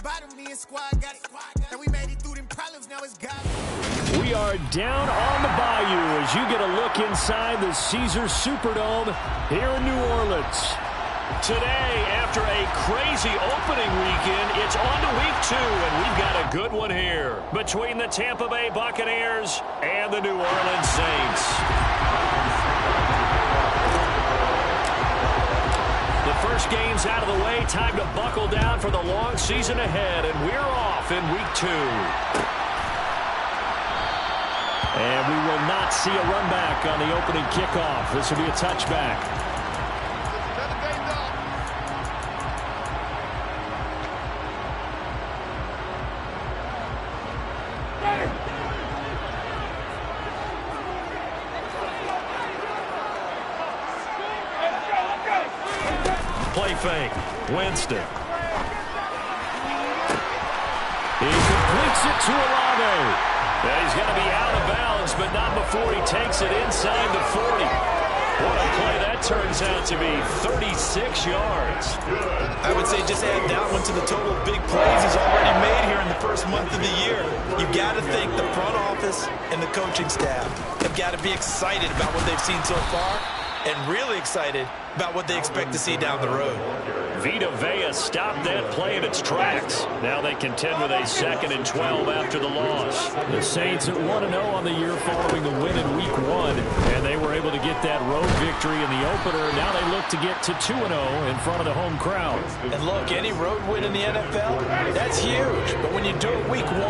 We are down on the bayou as you get a look inside the Caesars Superdome here in New Orleans. Today, after a crazy opening weekend, it's on to week 2, and we've got a good one here between the Tampa Bay Buccaneers and the New Orleans Saints. The first game's out of the way. Time to buckle down for the long season ahead, and we're off in week 2. And we will not see a run back on the opening kickoff. This will be a touchback. Play fake. Winston. He completes it to Olave. And he's going to be out of bounds, but not before he takes it inside the 40. What a play that turns out to be, 36 yards. I would say just add that one to the total of big plays he's already made here in the first month of the year. You've got to think the front office and the coaching staff have got to be excited about what they've seen so far and really excited about what they expect to see down the road. Vita Vea stopped that play in its tracks. Now they contend with a 2nd and 12 after the loss. The Saints at 1-0 on the year following the win in week 1, and they were able to get that road victory in the opener. Now they look to get to 2-0 in front of the home crowd. And look, any road win in the NFL, that's huge. But when you do it week 1,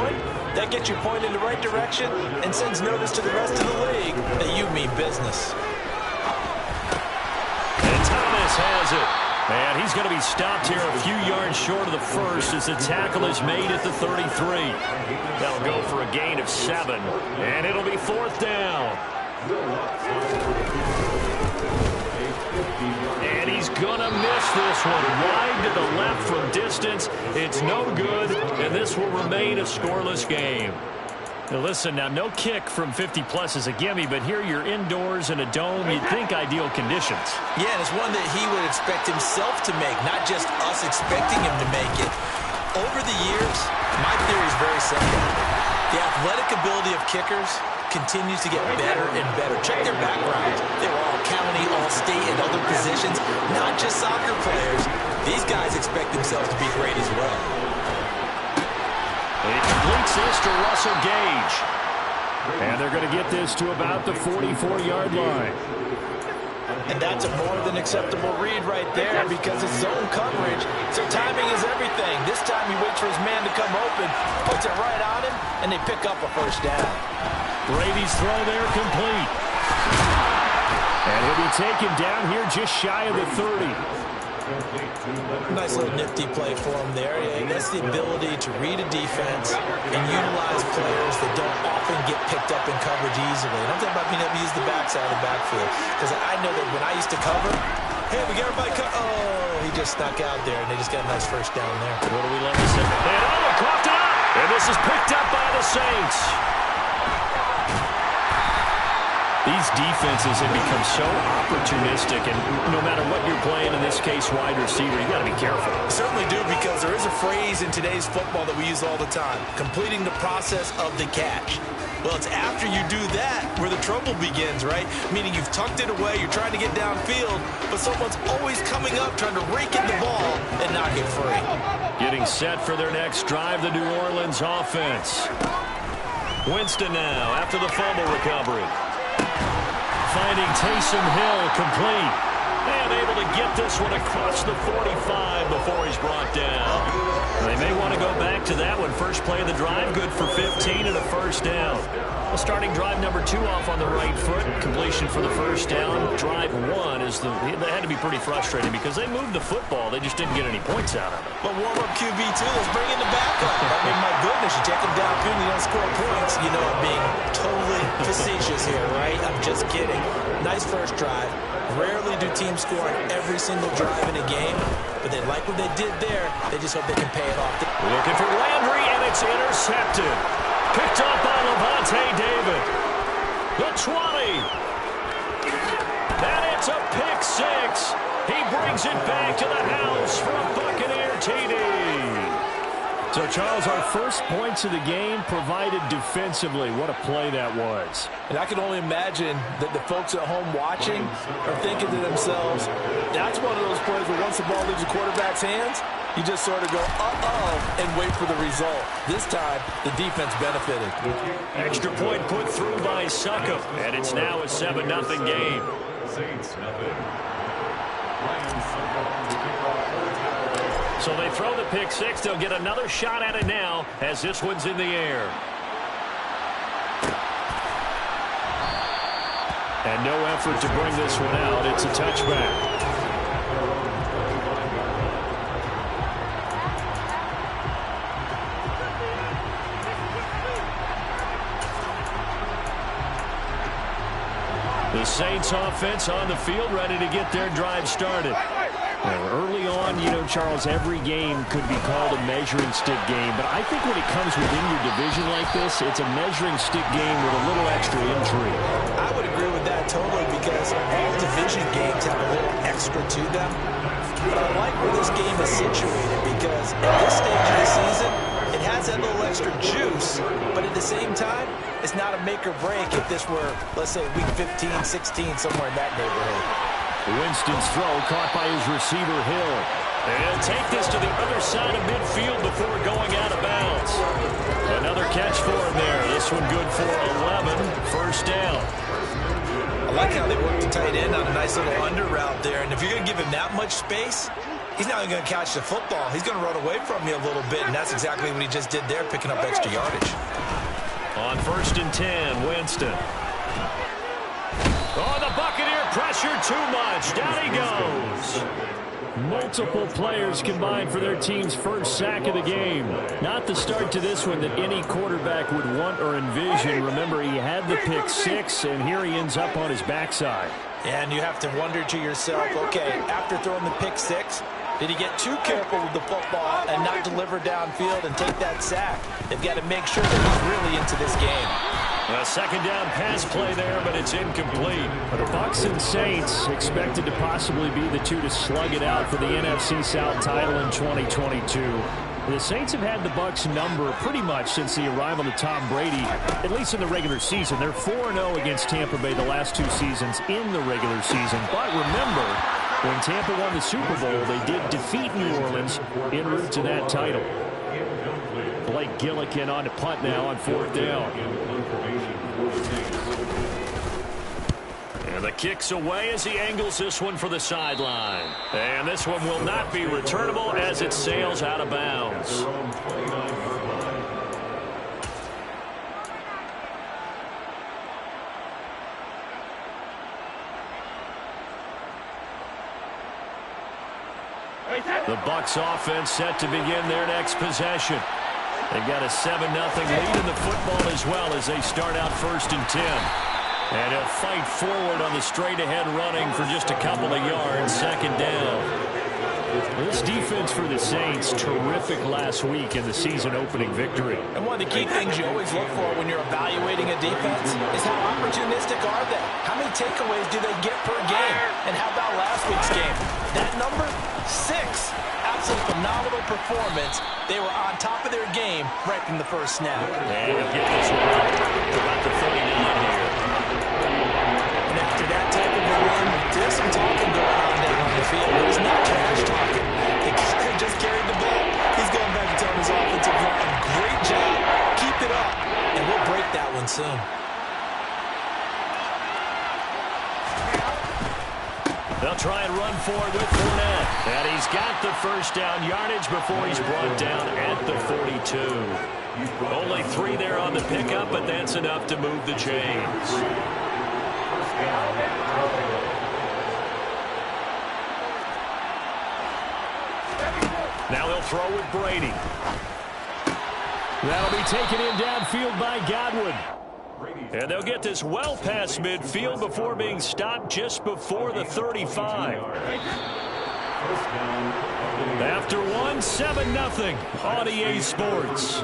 that gets you pointed in the right direction and sends notice to the rest of the league that you mean business. And Thomas has it. And he's going to be stopped here a few yards short of the first as the tackle is made at the 33. That'll go for a gain of 7, and it'll be 4th down. And he's going to miss this one. Wide to the left from distance. It's no good, and this will remain a scoreless game. Now listen, now no kick from 50-plus is a gimme, but here you're indoors in a dome. You'd think ideal conditions. Yeah, and it's one that he would expect himself to make, not just us expecting him to make it. Over the years, my theory is very simple. The athletic ability of kickers continues to get better and better. Check their backgrounds. They were all county, all state, and other positions, not just soccer players. These guys expect themselves to be great as well. He completes this to Russell Gage. And they're going to get this to about the 44-yard line. And that's a more than acceptable read right there because it's zone coverage, so timing is everything. This time he waits for his man to come open, puts it right on him, and they pick up a first down. Brady's throw there complete. And he'll be taken down here just shy of the 30. Nice little nifty play for him there. Yeah, that's the ability to read a defense and utilize players that don't often get picked up in coverage easily. And I'm talking about being able to use the backside of the backfield. Because I know that when I used to cover, hey, we got everybody oh, he just snuck out there, and they just got a nice first down there. What do we love to say? And they coughed it up! And this is picked up by the Saints. These defenses have become so opportunistic, and no matter what you're playing, in this case, wide receiver, you got to be careful. You certainly do, because there is a phrase in today's football that we use all the time, completing the process of the catch. Well, it's after you do that where the trouble begins, right? Meaning you've tucked it away, you're trying to get downfield, but someone's always coming up trying to rake in the ball and knock it free. Getting set for their next drive, the New Orleans offense. Winston now after the fumble recovery. Finding Taysom Hill complete. And able to get this one across the 45 before he's brought down. They may want to go back to that one. First play of the drive, good for 15 and a first down. Well, starting drive number 2 off on the right foot. Completion for the first down. Drive 1 is they had to be pretty frustrating because they moved the football. They just didn't get any points out of it. But warm-up QB2, let's bring in the backup. I mean, my goodness, you take him downfield and you don't score points. You know I'm being totally facetious here, right? I'm just kidding. Nice first drive. Rarely do teams score on every single drive in a game, but they like what they did there. They just hope they can pay it off. Looking for Landry, and it's intercepted. Picked up by Levante David. The 20. And it's a pick 6. He brings it back to the house for a Buccaneer TD. So, Charles, our first points of the game provided defensively. What a play that was. And I can only imagine that the folks at home watching are thinking to themselves, that's one of those plays where once the ball leaves the quarterback's hands, you just sort of go, uh-oh, and wait for the result. This time, the defense benefited. Extra point put through by Succop, and it's now a 7-0 game. Saints, nothing. So they throw the pick six. They'll get another shot at it now as this one's in the air. And no effort to bring this one out. It's a touchback. The Saints offense on the field, ready to get their drive started. Early on, Charles, every game could be called a measuring stick game, but I think when it comes within your division like this, it's a measuring stick game with a little extra intrigue. I would agree with that totally because all division games have a little extra to them. But I like where this game is situated because at this stage of the season, it has that little extra juice, but at the same time, it's not a make or break if this were, let's say, week 15, 16, somewhere in that neighborhood. Winston's throw caught by his receiver, Hill. And take this to the other side of midfield before going out of bounds. Another catch for him there. This one good for 11. First down. I like how they worked the tight end on a nice little under route there. And if you're going to give him that much space, he's not even going to catch the football. He's going to run away from you a little bit, and that's exactly what he just did there, picking up extra yardage. On 1st and 10, Winston. Oh, the Buccaneer pressure too much. Down he goes. Multiple players combined for their team's first sack of the game. Not the start to this one that any quarterback would want or envision. Remember, he had the pick six, and here he ends up on his backside. And you have to wonder to yourself, okay, after throwing the pick six, did he get too careful with the football and not deliver downfield and take that sack? They've got to make sure that he's really into this game. A second down pass play there, but it's incomplete. The Bucs and Saints expected to possibly be the two to slug it out for the NFC South title in 2022. The Saints have had the Bucs number pretty much since the arrival of Tom Brady, at least in the regular season. They're 4-0 against Tampa Bay the last two seasons in the regular season. But remember, when Tampa won the Super Bowl, they did defeat New Orleans en route to that title. Blake Gillikin on to punt now on 4th down. And the kick's away as he angles this one for the sideline. And this one will not be returnable as it sails out of bounds. The Bucs offense set to begin their next possession. They've got a 7-0 lead in the football as well as they start out 1st and 10. And he'll fight forward on the straight-ahead running for just a couple of yards. 2nd down. This defense for the Saints, terrific last week in the season-opening victory. And one of the key things you always look for when you're evaluating a defense is how opportunistic are they? How many takeaways do they get per game? And how about last week's game? That number, 6. Absolute phenomenal performance. They were on top of their game right from the first snap. And he'll get this one up to about the 39 here. And after that type of a run, there's some talking going on there on the field. It was not trash talking. The kicker just carried the ball. He's going back and telling his offensive line, great job. Keep it up. And we'll break that one soon. They'll try and run for it with Fournette. And he's got the first down yardage before he's brought down at the 42. Only 3 there on the pickup, but that's enough to move the chains. Now he'll throw with Brady. That'll be taken in downfield by Godwin. And they'll get this well past midfield before being stopped just before the 35. After one, 7-0 on EA Sports.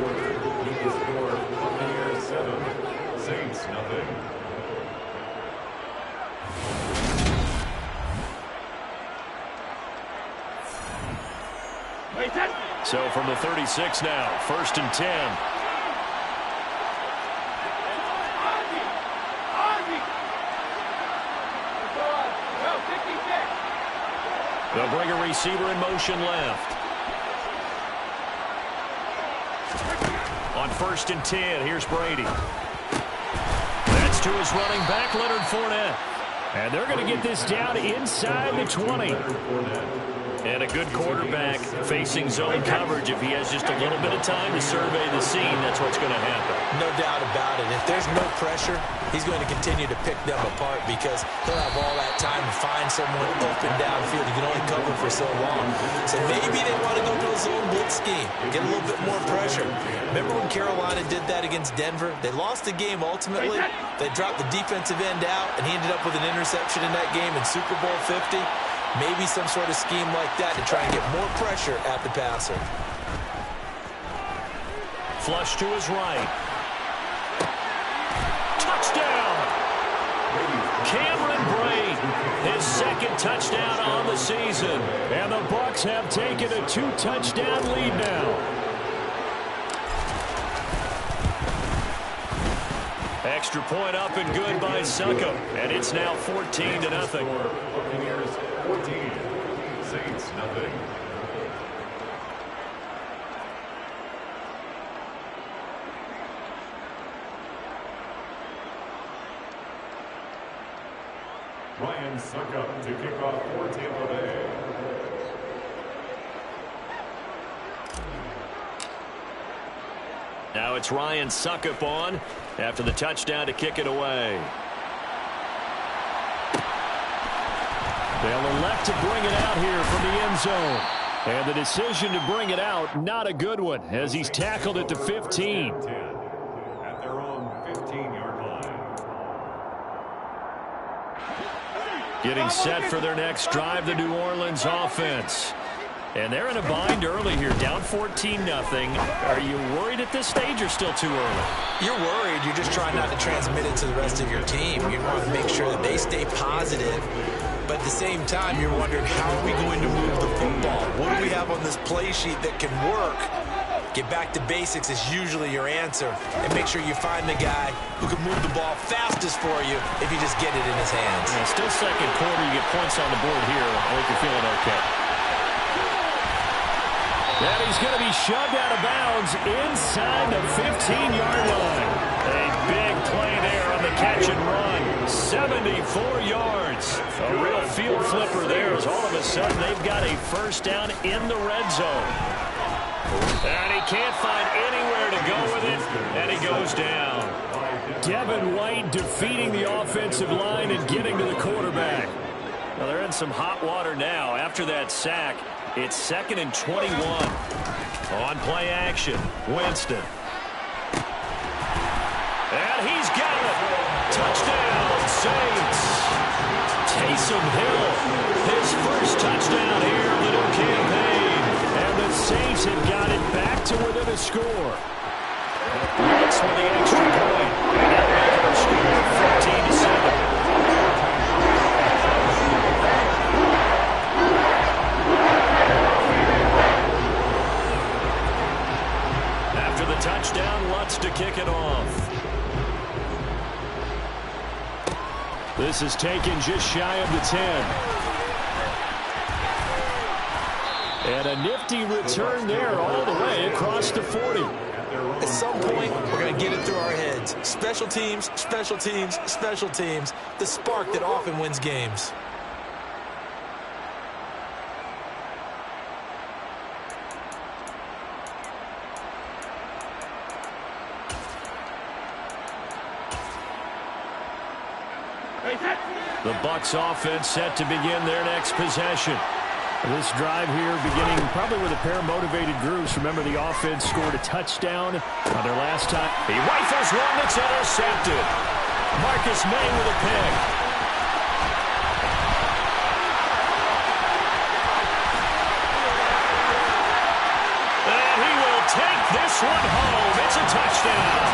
Saints, nothing. Wait, So from the 36 now, 1st and 10. They'll bring a receiver in motion left. On 1st and 10, here's Brady. That's to his running back, Leonard Fournette. And they're going to get this down inside the 20. And a good quarterback facing zone coverage. If he has just a little bit of time to survey the scene, that's what's going to happen. No doubt about it. If there's no pressure, he's going to continue to pick them apart because he'll have all that time to find someone open downfield. He can only cover for so long. So maybe they want to go to a zone blitz scheme, get a little bit more pressure. Remember when Carolina did that against Denver? They lost the game ultimately. They dropped the defensive end out, and he ended up with an interception in that game in Super Bowl 50. Maybe some sort of scheme like that to try and get more pressure at the passer. Flush to his right. Touchdown! Cameron Brate, his 2nd touchdown on the season. And the Bucs have taken a 2-touchdown lead now. Extra point up and good by Succop. And it's now 14-0. Buccaneers 14, Saints nothing. Ryan Succop to kick off for Tampa Bay. Now it's Ryan Succop on after the touchdown to kick it away. They'll elect to bring it out here from the end zone. And the decision to bring it out, not a good one, as he's tackled at the 15. At their own 15-yard line. Getting set for their next drive, the New Orleans offense. And they're in a bind early here, down 14-0. Are you worried at this stage or still too early? You're worried. You're just trying not to transmit it to the rest of your team. You want to make sure that they stay positive. But at the same time, you're wondering, how are we going to move the football? What do we have on this play sheet that can work? Get back to basics is usually your answer. And make sure you find the guy who can move the ball fastest for you if you just get it in his hands. Yeah, still 2nd quarter. You get points on the board here. I think you're feeling okay. And he's going to be shoved out of bounds inside the 15-yard line. A big play there on the catch and run. 74 yards. A real field flipper there as all of a sudden they've got a 1st down in the red zone. And he can't find anywhere to go with it, and he goes down. Devin White defeating the offensive line and getting to the quarterback. Well, they're in some hot water now. After that sack, it's 2nd and 21. On play action, Winston. And he's got it. Touchdown, Saints. Taysom Hill, his 1st touchdown here in the new campaign. And the Saints have got it back to within a score. That's for the extra point. And that makes their score 14-7. After the touchdown, Lutz to kick it off. This is taken just shy of the 10. And a nifty return there all the way across the 40. At some point, we're going to get it through our heads. Special teams, special teams, special teams. The spark that often wins games. The Bucs offense set to begin their next possession. This drive here beginning probably with a pair of motivated groups. Remember, the offense scored a touchdown on their last time. He rifles one that's intercepted. Marcus May with a pick. And he will take this one home. It's a touchdown.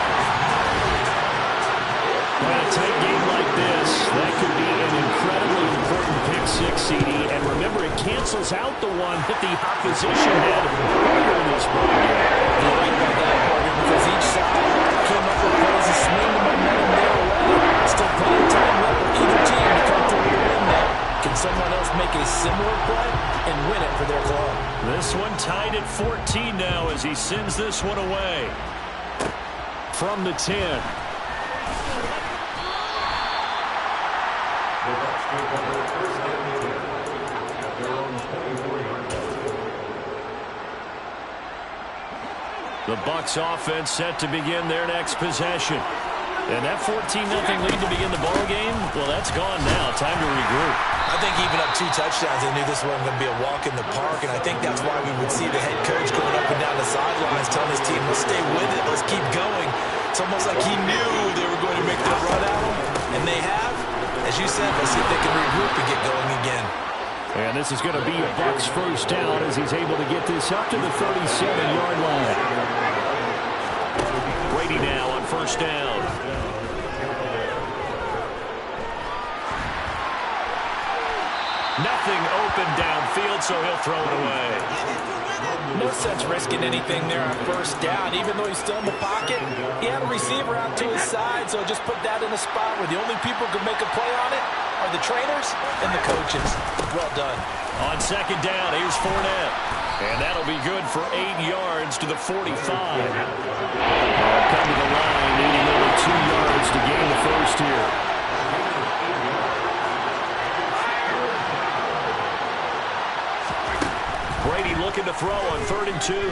In a tight game like this, that could be an incredibly important pick six, CD. And remember, it cancels cancels out the one that the opposition had earlier in this ball game. I like that, Morgan, because each side came up with plays to swing the momentum their way. Still plenty of time left for either team to come through to win that. Can someone else make a similar play and win it for their club? This one tied at 14 now as he sends this one away. From the 10. The Bucs offense set to begin their next possession. And that 14-0 lead to begin the ball game, well, that's gone now. Time to regroup. I think even up 2 touchdowns, they knew this wasn't going to be a walk in the park, and I think that's why we would see the head coach going up and down the sidelines telling his team, let's stay with it, let's keep going. It's almost like he knew they were going to make that run at him, and they have. As you said, let's see if they can regroup and get going again. And this is going to be a Bucs first down as he's able to get this up to the 37-yard line. Brady now on first down. Nothing open downfield, so he'll throw it away. No sense risking anything there on first down. Even though he's still in the pocket, he had a receiver out to his side, so just put that in a spot where the only people who can make a play on it are the trainers and the coaches. Well done. On second down, here's Fournette. And that'll be good for 8 yards to the 45. Come to the line, needing only 2 yards to gain the first here. Brady looking to throw on 3rd and 2. And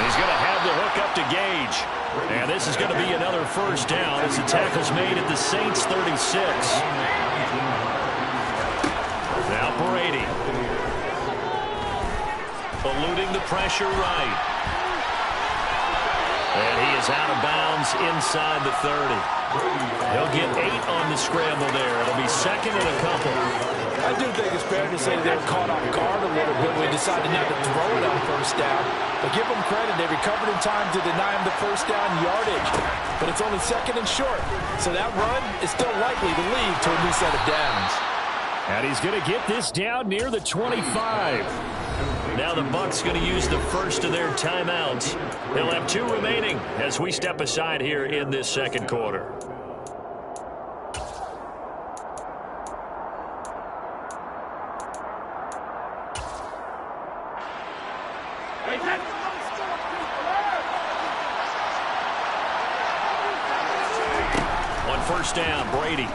he's going to have the hook up to Gage. And this is going to be another first down as the tackle's made at the Saints' 36. Now Brady. Eluding the pressure right. And he is out of bounds inside the 30. He'll get 8 on the scramble there. It'll be second and a couple. I do think it's fair to say they were caught off guard a little bit when we decided not to throw it on first down. But give them credit, they recovered in time to deny him the first down yardage. But it's only second and short, so that run is still likely to lead to a new set of downs. And he's going to get this down near the 25. Now the Bucs going to use the first of their timeouts. They'll have 2 remaining as we step aside here in this second quarter. On first down, Brady.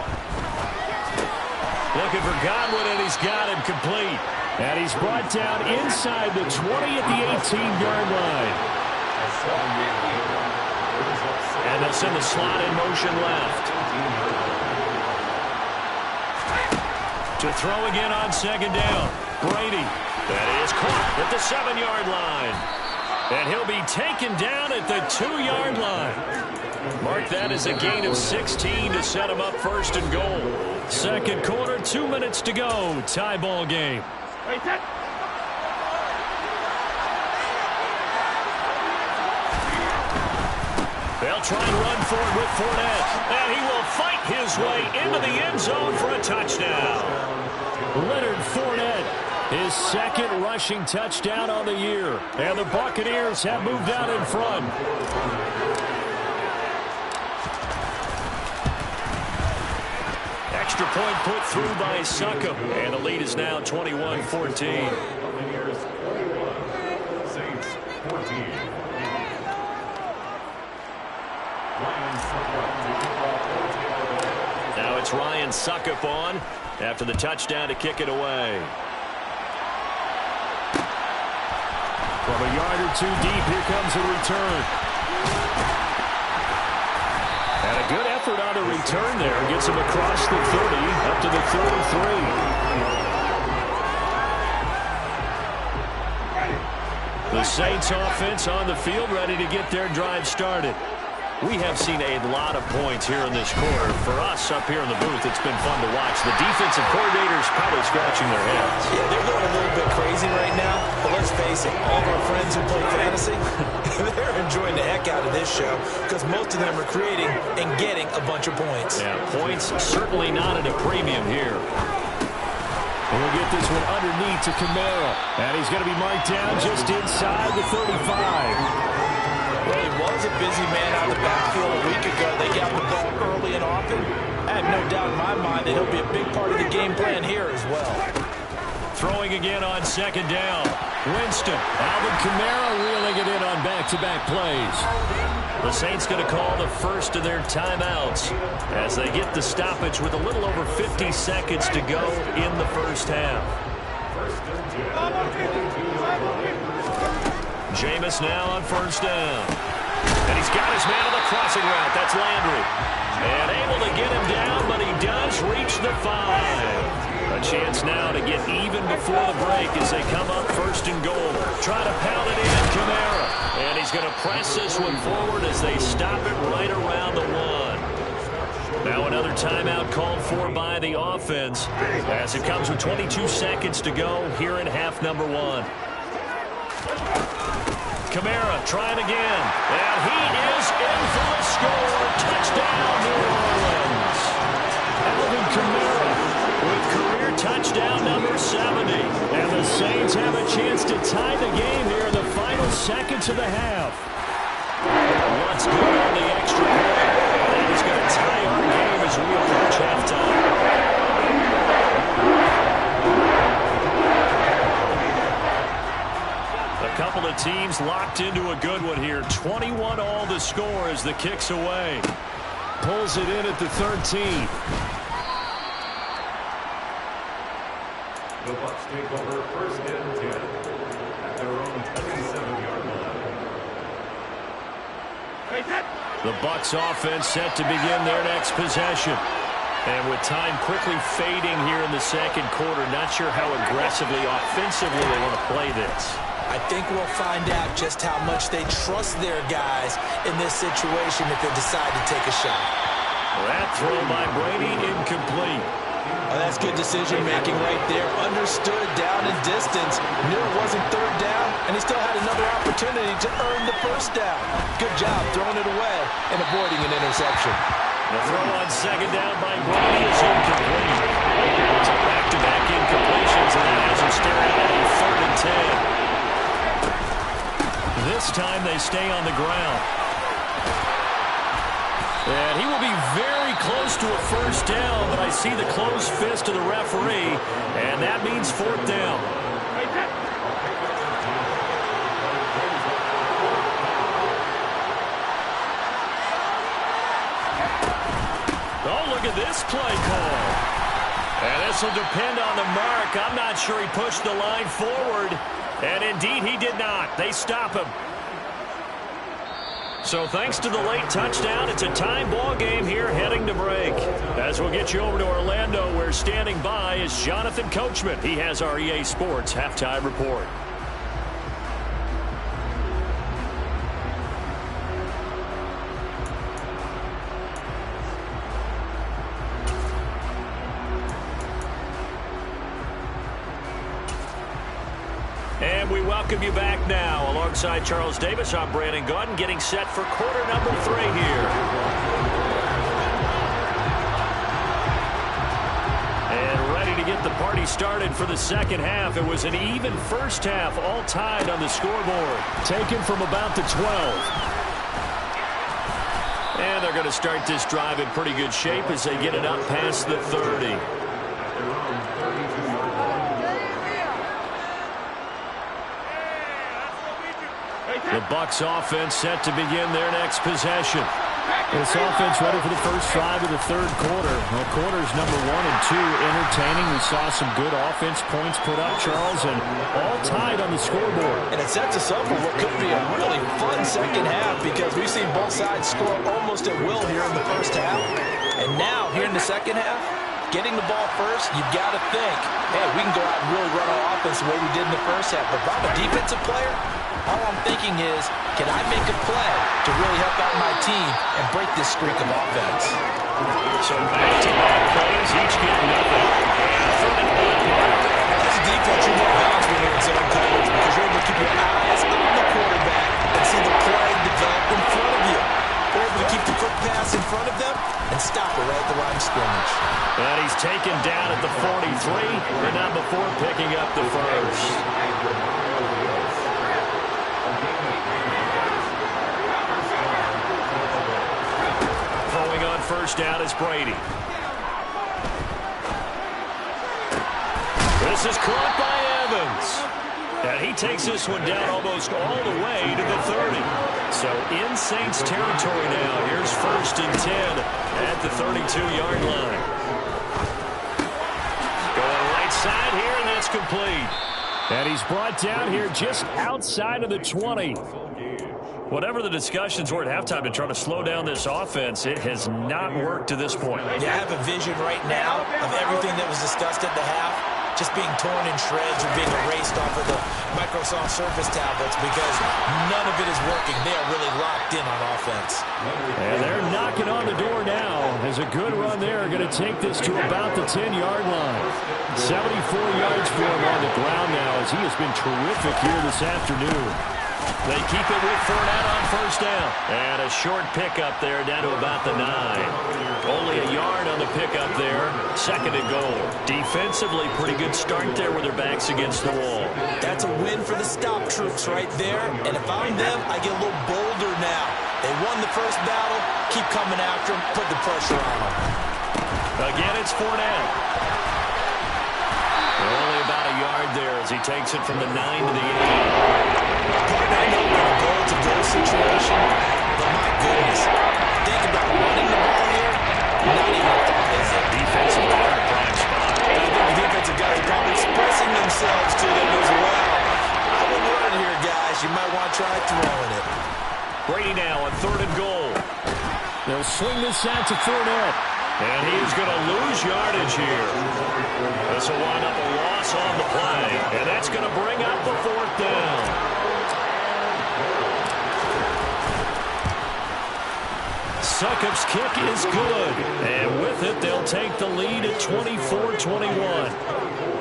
Looking for Godwin, and he's got him complete. And he's brought down inside the 20 at the 18-yard line. And they'll send the slot in motion left. To throw again on second down. Brady. That is caught at the 7-yard line. And he'll be taken down at the 2-yard line. Mark that as a gain of 16 to set him up first and goal. Second quarter, 2 minutes to go. Tie ball game. They'll try and run for it with Fournette. And he will fight his way into the end zone for a touchdown. Leonard Fournette, his second rushing touchdown on the year. And the Buccaneers have moved out in front. Extra point put through by Succop. And the lead is now 21-14. Saints 14. Now it's Ryan Succop on after the touchdown to kick it away. From a yard or 2 deep, here comes a return. And a good effort on the return there. Gets him across the 30, up to the 33. The Saints offense on the field, ready to get their drive started. We have seen a lot of points here in this quarter. For us up here in the booth, it's been fun to watch. The defensive coordinators probably scratching their heads. Yeah, they're going a little bit crazy right now. But let's face it, all of our friends who play fantasy, they're enjoying the heck out of this show because most of them are creating and getting a bunch of points. Yeah, points certainly not at a premium here. And we'll get this one underneath to Kamara. And he's going to be marked down just inside the 35. Well, he was a busy man out of the backfield a week ago. They got the ball early and often. I have no doubt in my mind that he'll be a big part of the game plan here as well. Throwing again on second down. Winston. Alvin Kamara reeling it in on back-to-back plays. The Saints going to call the first of their timeouts as they get the stoppage with a little over 50 seconds to go in the first half. Jameis now on first down. And he's got his man on the crossing route. That's Landry. And able to get him down, but he does reach the 5. A chance now to get even before the break as they come up first and goal. Try to pound it in, Kamara. And he's going to press this one forward as they stop it right around the 1. Now another timeout called for by the offense as it comes with 22 seconds to go here in half number 1. Kamara trying again. And he is in for the score. Touchdown, New Orleans. Alvin Kamara with career touchdown number 70. And the Saints have a chance to tie the game here in the final seconds of the half. What's good on the extra point? That is going to tie our game as we approach halftime. A couple of teams locked into a good one here. 21 all the score as the kick's away. Pulls it in at the 13. The Bucs take over first and 10 at their own 37-yard line. The Bucs offense set to begin their next possession. And with time quickly fading here in the second quarter, not sure how aggressively, offensively they want to play this. I think we'll find out just how much they trust their guys in this situation if they decide to take a shot. That throw by Brady incomplete. Oh, that's good decision-making right there. Understood down and distance. Knew it wasn't third down, and he still had another opportunity to earn the first down. Good job throwing it away and avoiding an interception. The throw on second down by Brady is incomplete. It's a back-to-back incompletions, and that has him staring at a 3rd and 10. This time they stay on the ground. And he will be very close to a first down, but I see the closed fist of the referee, and that means 4th down. Oh, look at this play call. And this will depend on the mark. I'm not sure he pushed the line forward. And indeed, he did not. They stop him. So thanks to the late touchdown, it's a tie ball game here heading to break. As we'll get you over to Orlando, where standing by is Jonathan Coachman. He has our EA Sports halftime report. And we welcome you back now. Alongside Charles Davis, I'm Brandon Gaudin, getting set for quarter number 3 here. And ready to get the party started for the second half. It was an even first half, all tied on the scoreboard. Taken from about the 12. And they're going to start this drive in pretty good shape as they get it up past the 30. The Bucs offense set to begin their next possession. This offense ready for the first drive of the third quarter. Well, quarters number 1 and 2 entertaining. We saw some good offense points put up, Charles, and all tied on the scoreboard. And it sets us up for what could be a really fun second half because we've seen both sides score almost at will here in the first half. And now, here in the second half, getting the ball first, you've got to think, hey, we can go out and really run our offense the way we did in the first half. But if I'm a defensive player, all I'm thinking is, can I make a play to really help out my team and break this streak of offense? So back-to-back plays, each get nothing. As a defense, you're more balanced when you're in zone coverage because you're able to keep your eyes on the quarterback and see the play develop in front of you. You're able to keep the quick pass in front of them and stop it right at the line of scrimmage. And he's taken down at the 43. 3, but not before picking up the first. Throwing on first down is Brady. This is caught by Evans. And he takes this one down almost all the way to the 30. So in Saints territory now. Here's 1st and 10 at the 32-yard line. Going right side here, and that's complete. And he's brought down here just outside of the 20. Whatever the discussions were at halftime to try to slow down this offense, it has not worked to this point. Yeah, I have a vision right now of everything that was discussed at the half just being torn in shreds or being erased off of the Microsoft Surface tablets because none of it is working. They are really locked in on offense. And they're knocking on the door now. As a good run there, going to take this to about the 10-yard line. 74 yards for him on the ground now as he has been terrific here this afternoon. They keep it with Fournette on first down. And a short pickup there down to about the 9. Only a yard on the pickup there. 2nd and goal. Defensively, pretty good start there with their backs against the wall. That's a win for the stop troops right there. And if I'm them, I get a little bolder now. They won the first battle. Keep coming after them. Put the pressure on them. Again, it's Fournette. Only about a yard there as he takes it from the 9 to the 8. I know we're in a goal-to-goal situation, but my goodness, think about running the ball here. Not even a thought, is it? Defensively, they're in a prime spot. I think the defensive guys are probably expressing themselves to them as well. I would run here, guys. You might want to try throwing it. Brady now on 3rd and goal. They'll swing this out to Fournette. And he's going to lose yardage here. This will wind up a loss on the play. And that's going to bring up the 4th down. Succop's kick is good. And with it, they'll take the lead at 24-21.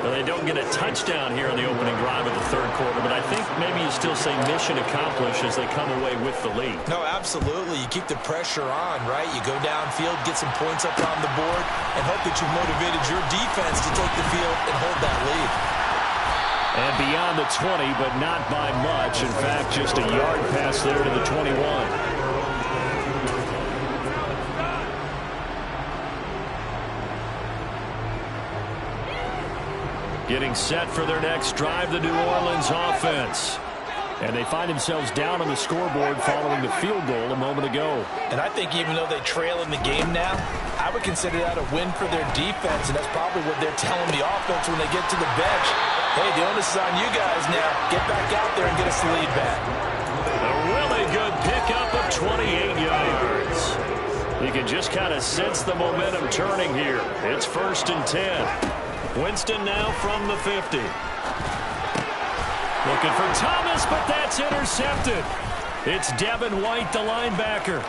Well, they don't get a touchdown here in the opening drive of the 3rd quarter, but I think maybe you still say mission accomplished as they come away with the lead. No, absolutely. You keep the pressure on, right? You go downfield, get some points up on the board, and hope that you motivated your defense to take the field and hold that lead. And beyond the 20, but not by much. In fact, just a yard pass there to the 21. Getting set for their next drive, the New Orleans offense. And they find themselves down on the scoreboard following the field goal a moment ago. And I think even though they trail in the game now, I would consider that a win for their defense, and that's probably what they're telling the offense when they get to the bench. Hey, the onus is on you guys now. Get back out there and get us the lead back. A really good pickup of 28 yards. You can just kind of sense the momentum turning here. It's 1st and 10. Winston now from the 50. Looking for Thomas, but that's intercepted. It's Devin White, the linebacker.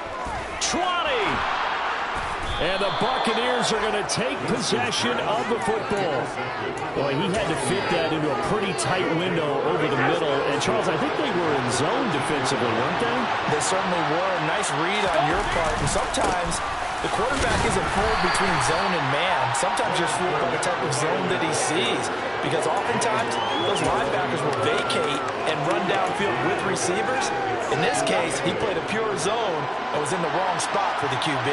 20. And the Buccaneers are going to take possession of the football. Boy, he had to fit that into a pretty tight window over the middle. And, Charles, I think they were in zone defensively, weren't they? They certainly were. A nice read on your part. And sometimes the quarterback isn't fooled between zone and man. Sometimes you're fooled by the type of zone that he sees. Because oftentimes, those linebackers will vacate and run downfield with receivers. In this case, he played a pure zone and was in the wrong spot for the QB.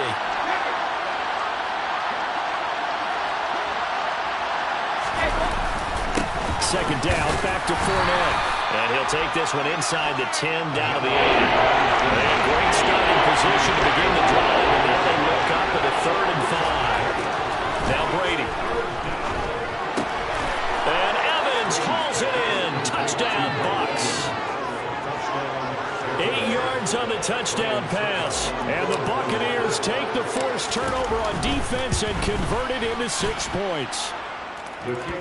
Second down, back to Fournette. And he'll take this one inside the 10, down to the 8. And great starting position to begin the drive. And now they look up at a 3rd and 5. Now Brady. And Evans hauls it in. Touchdown, Bucs. 8 yards on the touchdown pass. And the Buccaneers take the forced turnover on defense and convert it into 6 points.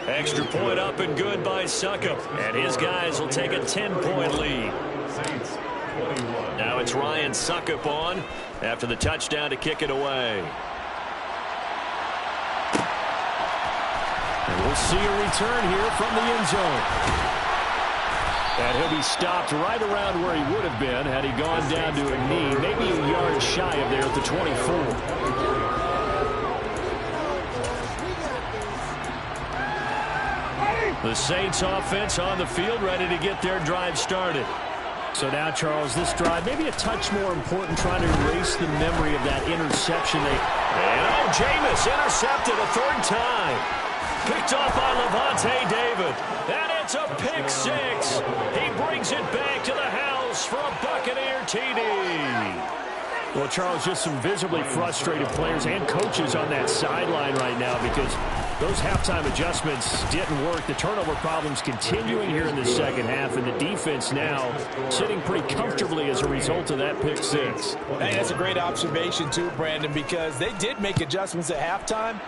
Extra point up and good by Succop. And his guys will take a 10-point lead. Now it's Ryan Succop on after the touchdown to kick it away. And we'll see a return here from the end zone. And he'll be stopped right around where he would have been had he gone down to a knee, maybe a yard shy of there at the 24. The Saints offense on the field, ready to get their drive started. So now, Charles, this drive maybe a touch more important, trying to erase the memory of that interception. And Jameis intercepted a third time. Picked off by Levante David. And it's a pick six. He brings it back to the house for a Buccaneer TD. Well, Charles, just some visibly frustrated players and coaches on that sideline right now because those halftime adjustments didn't work. The turnover problems continuing here in the second half, and the defense now sitting pretty comfortably as a result of that pick six. Hey, that's a great observation too, Brandon, because they did make adjustments at halftime.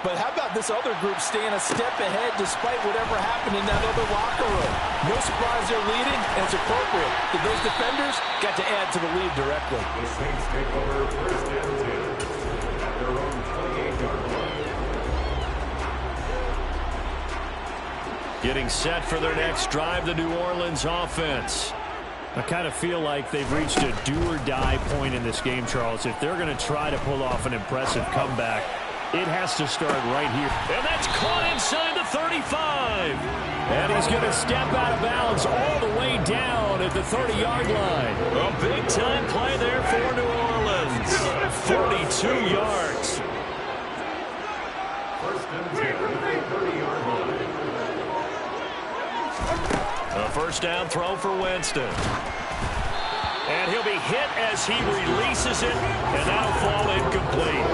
But how about this other group staying a step ahead despite whatever happened in that other locker room? No surprise they're leading, and it's appropriate that those defenders got to add to the lead directly. The Saints take over first and 10 at their own 28-yard line. Getting set for their next drive, the New Orleans offense. I kind of feel like they've reached a do-or-die point in this game, Charles. If they're going to try to pull off an impressive comeback, it has to start right here. And that's caught inside the 35. And he's going to step out of bounds all the way down at the 30-yard line. A big-time play there for New Orleans. 42 yards. First and 10 at the 30-yard line. A first down throw for Winston. And he'll be hit as he releases it, and that'll fall incomplete.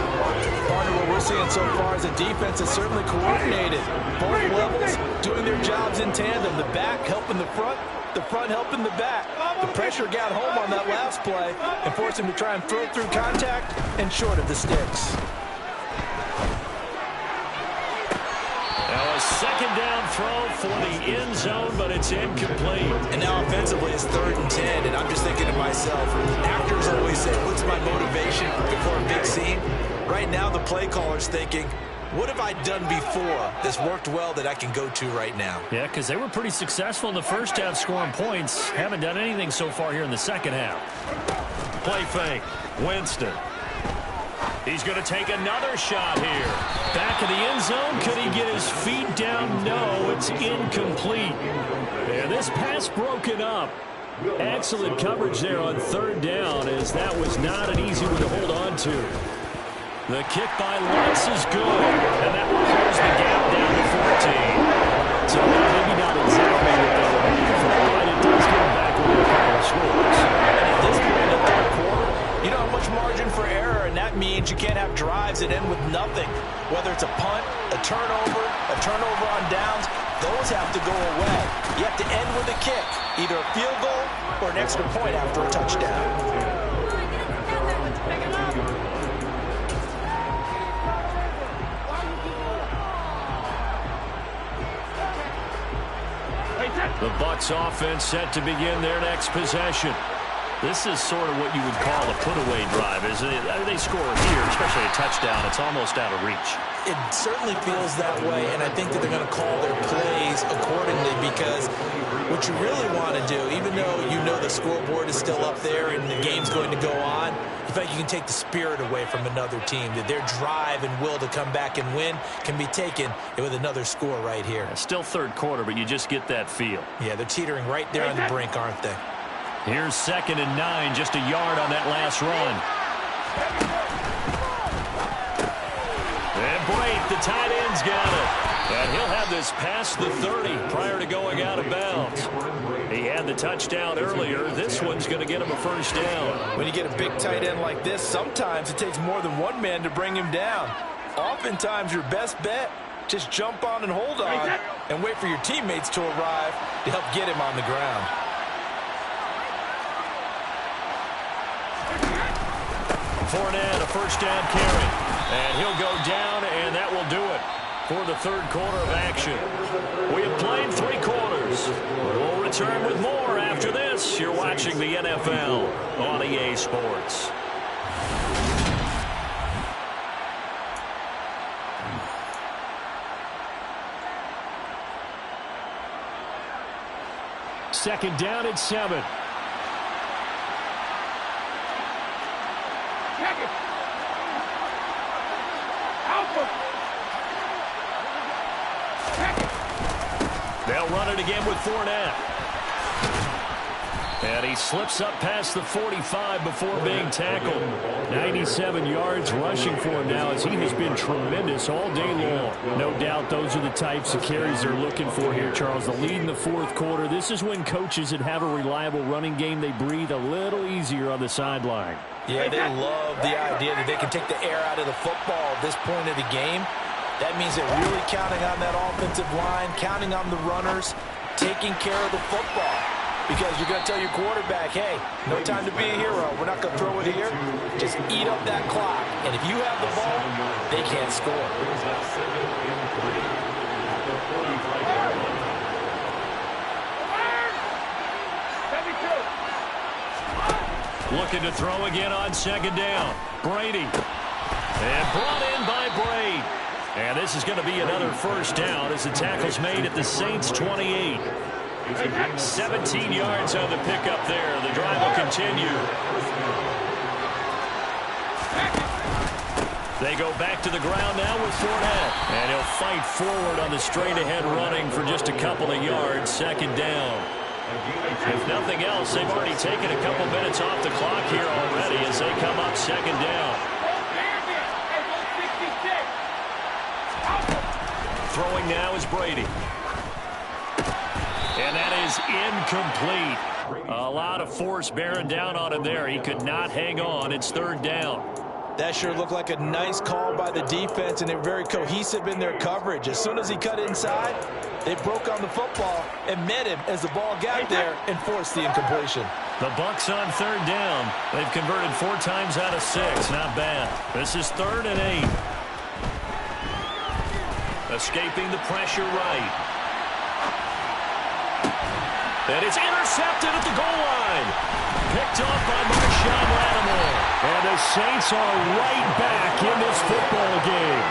Partner, what we're seeing so far is the defense is certainly coordinated. Both levels doing their jobs in tandem. The back helping the front helping the back. The pressure got home on that last play and forced him to try and throw through contact and short of the sticks. Now a second down throw for the end zone, but it's incomplete. And now offensively it's 3rd and 10, and I'm just thinking to myself, actors always say, what's my motivation before a big scene? Right now the play caller's thinking, what have I done before that's worked well that I can go to right now? Yeah, because they were pretty successful in the first half scoring points. Haven't done anything so far here in the second half. Play fake. Winston. He's going to take another shot here. Back in the end zone. Could he get his feet down? No, it's incomplete. And this pass broken up. Excellent coverage there on 3rd down, as that was not an easy one to hold on to. The kick by Lutz is good, and that will close the gap down to 14. So maybe not exactly what they were looking for, but it does get them back with a couple of scores. And at this point in the 3rd quarter, you don't have much margin for error, and that means you can't have drives that end with nothing. Whether it's a punt, a turnover on downs, those have to go away. You have to end with a kick, either a field goal or an extra point after a touchdown. The Bucs offense set to begin their next possession. This is sort of what you would call a put-away drive, isn't it? They score here, especially a touchdown. It's almost out of reach. It certainly feels that way, and I think that they're going to call their plays accordingly, because what you really want to do, even though you know the scoreboard is still up there and the game's going to go on, you feel like you can take the spirit away from another team, that their drive and will to come back and win can be taken with another score right here. Still 3rd quarter, but you just get that feel. Yeah, they're teetering right there on the brink, aren't they? Here's 2nd and 9, just a yard on that last run. And Brate, the tight end's got it. And he'll have this past the 30 prior to going out of bounds. He had the touchdown earlier. This one's going to get him a first down. When you get a big tight end like this, sometimes it takes more than one man to bring him down. Oftentimes your best bet, just jump on and hold on and wait for your teammates to arrive to help get him on the ground. Fournette, a first down carry. And he'll go down, and that will do it for the 3rd quarter of action. We have played 3 quarters. We'll return with more after this. You're watching the NFL on EA Sports. Second down at 7. They'll run it again with Fournette. And he slips up past the 45 before being tackled. 97 yards rushing for him now as he has been tremendous all day long. No doubt those are the types of carries they're looking for here, Charles. The lead in the fourth quarter. This is when coaches that have a reliable running game, they breathe a little easier on the sideline. Yeah, they love the idea that they can take the air out of the football at this point of the game. That means they're really counting on that offensive line, counting on the runners, taking care of the football. Because you're going to tell your quarterback, hey, no time to be a hero. We're not going to throw it here. Just eat up that clock. And if you have the ball, they can't score. Looking to throw again on second down. Brady. And brought in by Brady. And this is going to be another first down as the tackle's made at the Saints' 28. 17 yards on the pickup there. The drive will continue. They go back to the ground now with Fournette. And he'll fight forward on the straight-ahead running for just a couple of yards. Second down. If nothing else, they've already taken a couple minutes off the clock here already as they come up second down. Throwing now is Brady. And that is incomplete. A lot of force bearing down on him there. He could not hang on. It's third down. That sure looked like a nice call by the defense, and they're very cohesive in their coverage. As soon as he cut inside, they broke on the football and met him as the ball got there and forced the incompletion. The Bucs on third down. They've converted 4 times out of 6. Not bad. This is 3rd and 8. Escaping the pressure right. And it's intercepted at the goal line. Picked off by Marshawn Lattimore. And the Saints are right back in this football game.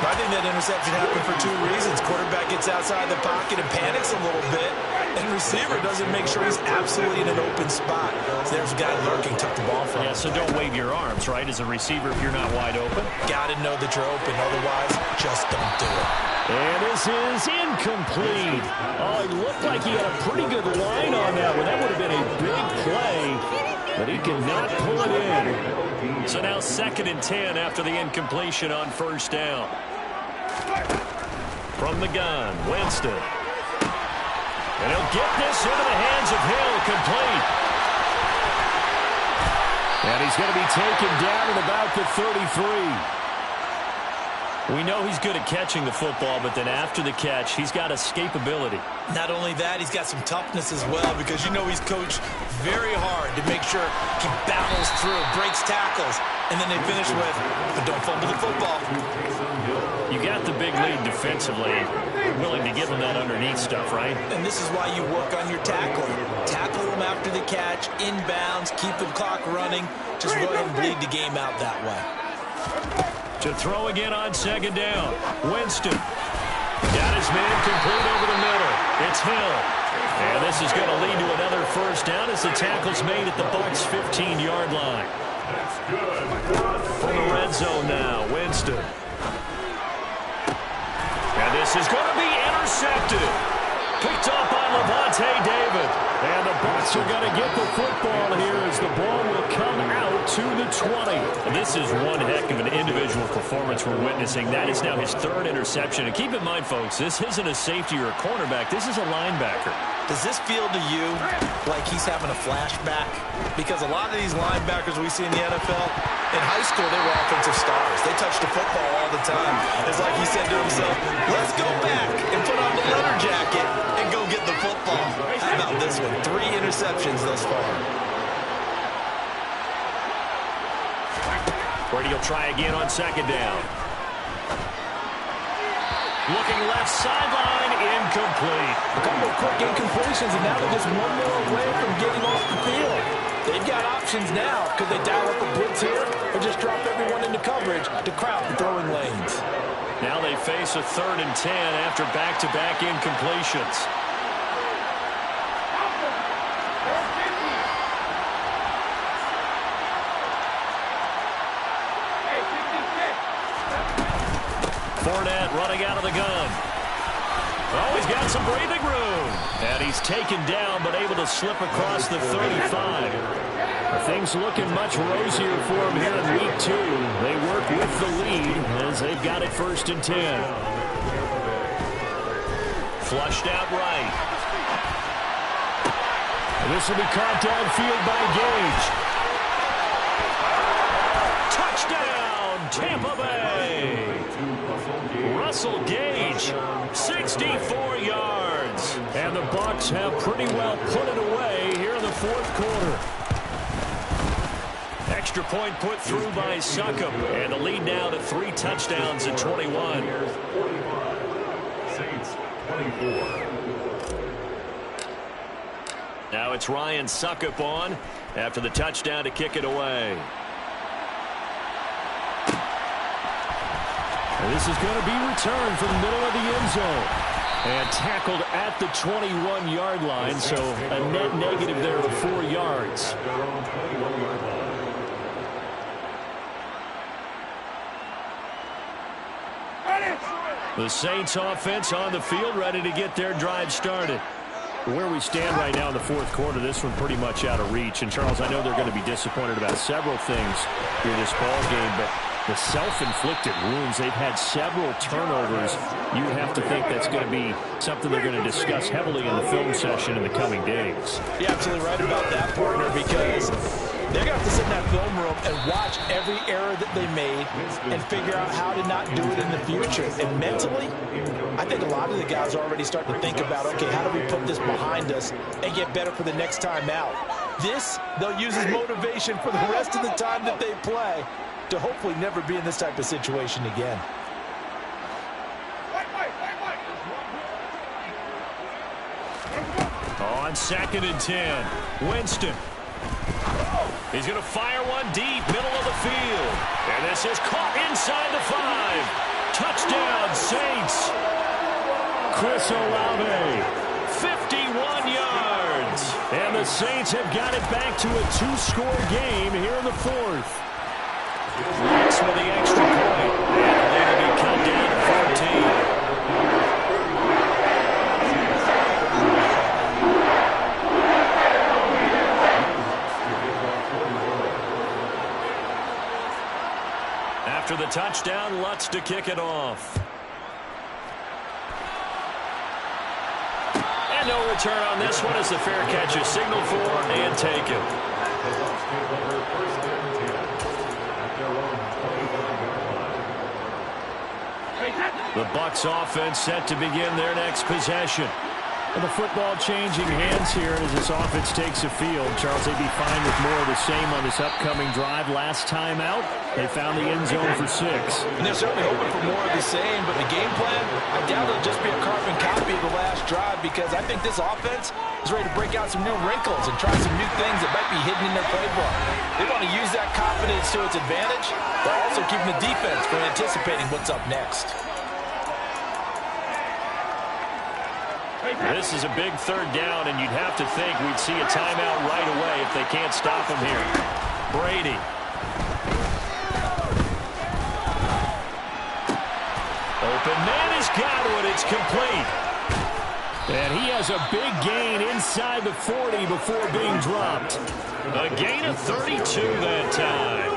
I think that interception happened for 2 reasons. Quarterback gets outside the pocket and panics a little bit. And receiver doesn't make sure he's absolutely in an open spot. So there's a guy lurking, took the ball from him. Yeah, so don't wave your arms, right, as a receiver if you're not wide open. Got to know that you're open. Otherwise, just don't do it. And this is incomplete. Oh, it looked like he had a pretty good line on that one. That would have been a big play, but he could not pull it in. So now 2nd and 10 after the incompletion on first down. From the gun, Winston. And he'll get this into the hands of Hill, complete. And he's going to be taken down at about the 33. We know he's good at catching the football, but then after the catch, he's got escapability. Not only that, he's got some toughness as well because you know he's coached very hard to make sure he battles through, breaks tackles, and then they finish with, but don't fumble the football. You got the big lead defensively. Willing to give him that underneath stuff, right? And this is why you work on your tackling. Tackle him after the catch, inbounds, keep the clock running. Just go ahead and bleed the game out that way. To throw again on second down. Winston. Got his man complete over the middle. It's Hill. And this is going to lead to another first down as the tackle's made at the Bucs' 15-yard line. From the red zone now, Winston. And this is going to be intercepted. Picked up by Levante David. And the Bucs are going to get the football here as the ball will come out to the 20. And this is one heck of an individual performance we're witnessing. That is now his 3rd interception. And keep in mind, folks, this isn't a safety or a cornerback. This is a linebacker. Does this feel to you like he's having a flashback? Because a lot of these linebackers we see in the NFL, in high school, they were offensive stars. They touched the football all the time. It's like he said to himself, let's go back and put on the leather jacket and go get the football. How about this one? 3 interceptions thus far. Brady will try again on second down. Looking left sideline, incomplete. A couple of quick incompletions, and now they're just one more away from getting off the field. They've got options now. Could they dial up a blitz here or just drop everyone into coverage to crowd the throwing lanes? Now they face a 3rd and 10 after back-to-back incompletions. Fournette running out of the gun. Oh, he's got some breathing room. And he's taken down, but able to slip across the 35. Things looking much rosier for him here in week 2. They work with the lead as they've got it 1st and 10. Flushed out right. And this will be caught downfield by Gage. Touchdown, Tampa Bay. Russell Gage, 64 yards. And the Bucs have pretty well put it away here in the 4th quarter. Extra point put through by Succop. And the lead now to 3 touchdowns at 21. Saints 24. Now it's Ryan Succop on after the touchdown to kick it away. And this is going to be returned from the middle of the end zone. And tackled at the 21-yard line, so a net negative there of 4 yards. The Saints offense on the field, ready to get their drive started. Where we stand right now in the 4th quarter, this one pretty much out of reach. And, Charles, I know they're going to be disappointed about several things in this ball game, but the self-inflicted wounds, they've had several turnovers. You would have to think that's going to be something they're going to discuss heavily in the film session in the coming days. You're absolutely right about that, partner, because they're going to have to sit in that film room and watch every error that they made and figure out how to not do it in the future. And mentally, I think a lot of the guys are already starting to think about, okay, how do we put this behind us and get better for the next time out? This, they'll use as motivation for the rest of the time that they play to hopefully never be in this type of situation again. On 2nd and 10, Winston. He's going to fire one deep, middle of the field. And this is caught inside the 5. Touchdown, Saints. Chris Olave, 51 yards. and the Saints have got it back to a 2-score game here in the 4th. Bucs with the extra point. And they're going to be cut down to 14. After the touchdown, Lutz to kick it off. And no return on this one as the fair catch is signaled for and taken. The Bucs offense set to begin their next possession. And the football changing hands here as this offense takes the field. Charles, they'd be fine with more of the same on this upcoming drive. Last time out, they found the end zone for 6. And they're certainly hoping for more of the same, but the game plan, I doubt it'll just be a carbon copy of the last drive, because I think this offense is ready to break out some new wrinkles and try some new things that might be hidden in their playbook. They want to use that confidence to its advantage, but also keeping the defense from anticipating what's up next. This is a big 3rd down, and you'd have to think we'd see a timeout right away if they can't stop him here. Brady. Open man has got it. It's complete. And he has a big gain inside the 40 before being dropped. A gain of 32 that time.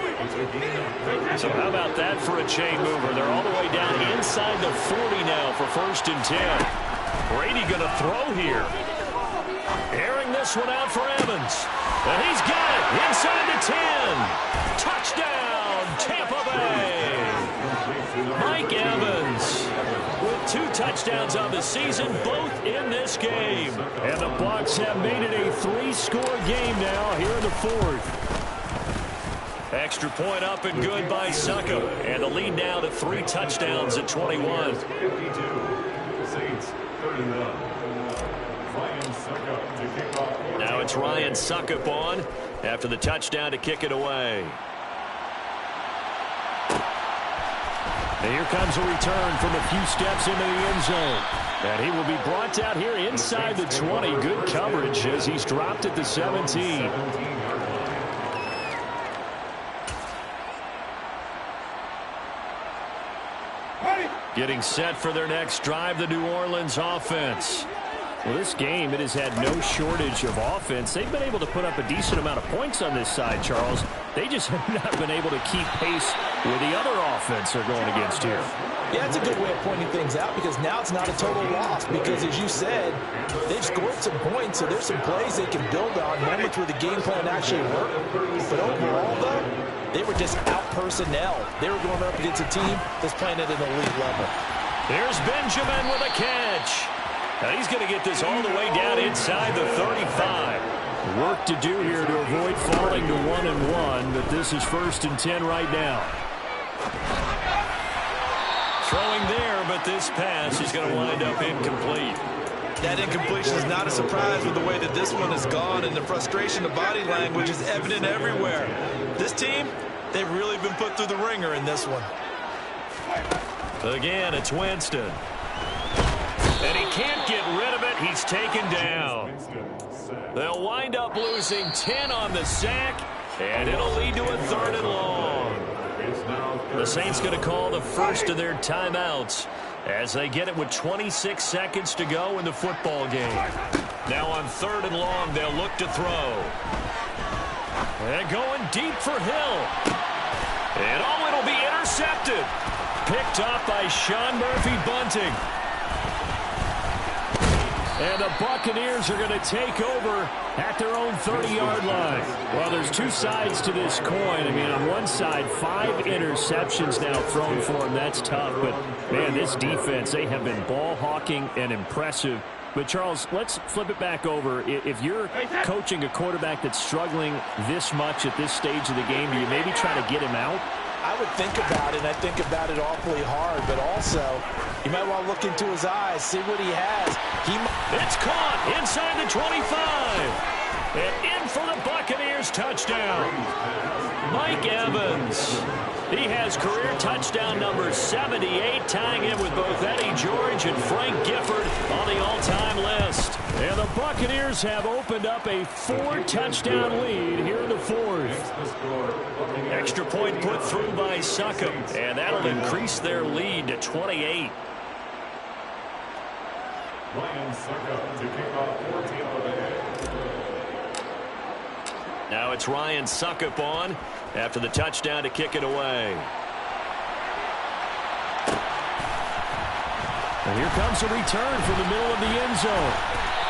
So how about that for a chain mover? They're all the way down inside the 40 now for 1st and 10. Brady going to throw here. Airing this one out for Evans. And he's got it inside the 10. Touchdown, Tampa Bay. Mike Evans with 2 touchdowns on the season, both in this game. And the Bucs have made it a 3-score game now here in the 4th. Extra point up and good by Succop. And the lead now to 3 touchdowns at 21. 52. Saints 31. Ryan Succop to kick off. Now it's Ryan Succop on after the touchdown to kick it away. And here comes a return from a few steps into the end zone. And he will be brought out here inside the 20. Good coverage as he's dropped at the 17. Getting set for their next drive, the New Orleans offense. Well, this game, it has had no shortage of offense. They've been able to put up a decent amount of points on this side, Charles. They just have not been able to keep pace with the other offense they're going against here. Yeah, it's a good way of pointing things out because now it's not a total loss because, as you said, they've scored some points, so there's some plays they can build on, moments where the game plan actually worked. But overall, though, they were just out-personnel. They were going up against a team that's playing at an elite level. Here's Benjamin with a catch. Now he's going to get this all the way down inside the 35. Work to do here to avoid falling to 1-1, but this is 1st and 10 right now. Throwing there, but this pass is going to wind up incomplete. That incompletion is not a surprise with the way that this one has gone, and the frustration of body language is evident everywhere. This team, they've really been put through the ringer in this one. Again, it's Winston. And he can't get rid of it. He's taken down. They'll wind up losing 10 on the sack, and it'll lead to a 3rd and long. The Saints going to call the first of their timeouts as they get it with 26 seconds to go in the football game. Now on 3rd and long, they'll look to throw. And going deep for Hill. And it'll be intercepted. Picked up by Sean Murphy-Bunting. And the Buccaneers are going to take over at their own 30-yard line. Well, there's two sides to this coin. I mean, on one side, 5 interceptions now thrown for them. That's tough. But, man, this defense, they have been ball hawking and impressive. But, Charles, let's flip it back over. If you're coaching a quarterback that's struggling this much at this stage of the game, do you maybe try to get him out? I would think about it, and I think about it awfully hard, but also you might want to look into his eyes, see what he has. It's caught inside the 25. And in for the Buccaneers touchdown. Mike Evans. He has career touchdown number 78, tying in with both Eddie George and Frank Gifford on the all-time list. And the Buccaneers have opened up a 4-touchdown lead here in the 4th. Extra point put through by Succop, and that'll increase their lead to 28. Ryan Succop to kick off 14 of the game. Now it's Ryan Succop on after the touchdown to kick it away. And here comes a return from the middle of the end zone.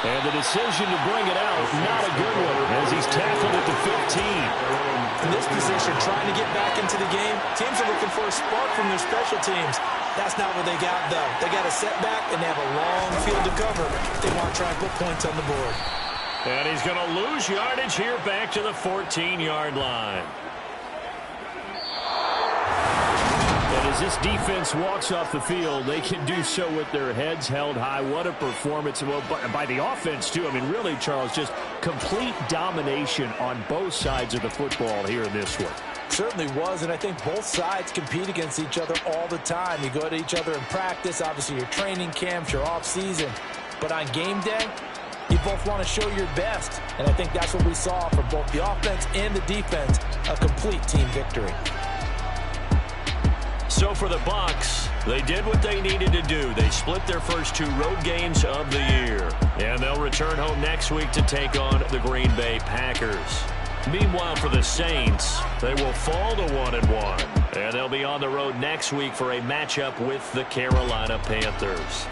And the decision to bring it out, not a good one, as he's tackled at the 15. In this position, trying to get back into the game, teams are looking for a spark from their special teams. That's not what they got, though. They got a setback, and they have a long field to cover. They want to try and put points on the board. And he's going to lose yardage here back to the 14-yard line. And as this defense walks off the field, they can do so with their heads held high. What a performance. Well, by the offense, too. I mean, really, Charles, just complete domination on both sides of the football here in this one. Certainly was, and I think both sides compete against each other all the time. You go at each other in practice, obviously your training camps, your off-season. But on game day, you both want to show your best. And I think that's what we saw for both the offense and the defense, a complete team victory. So for the Bucs, they did what they needed to do. They split their first 2 road games of the year. And they'll return home next week to take on the Green Bay Packers. Meanwhile, for the Saints, they will fall to 1-1. And they'll be on the road next week for a matchup with the Carolina Panthers.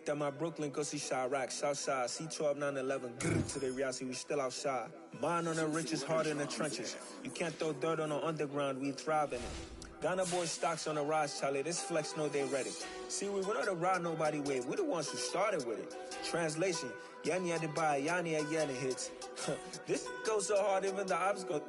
At my Brooklyn, go see Chirac, Southside, C12, 911, to the reality, we still outside. Mine on the riches, hard in the trenches. You can't throw dirt on the underground, we thrive in it. Ghana boys stocks on the rise, Charlie, this flex know they ready. See, we went on the ride nobody wave, we the ones who started with it. Translation, Yanni had to buy, Yanni had Yanni hits. This goes so hard, even the ops go...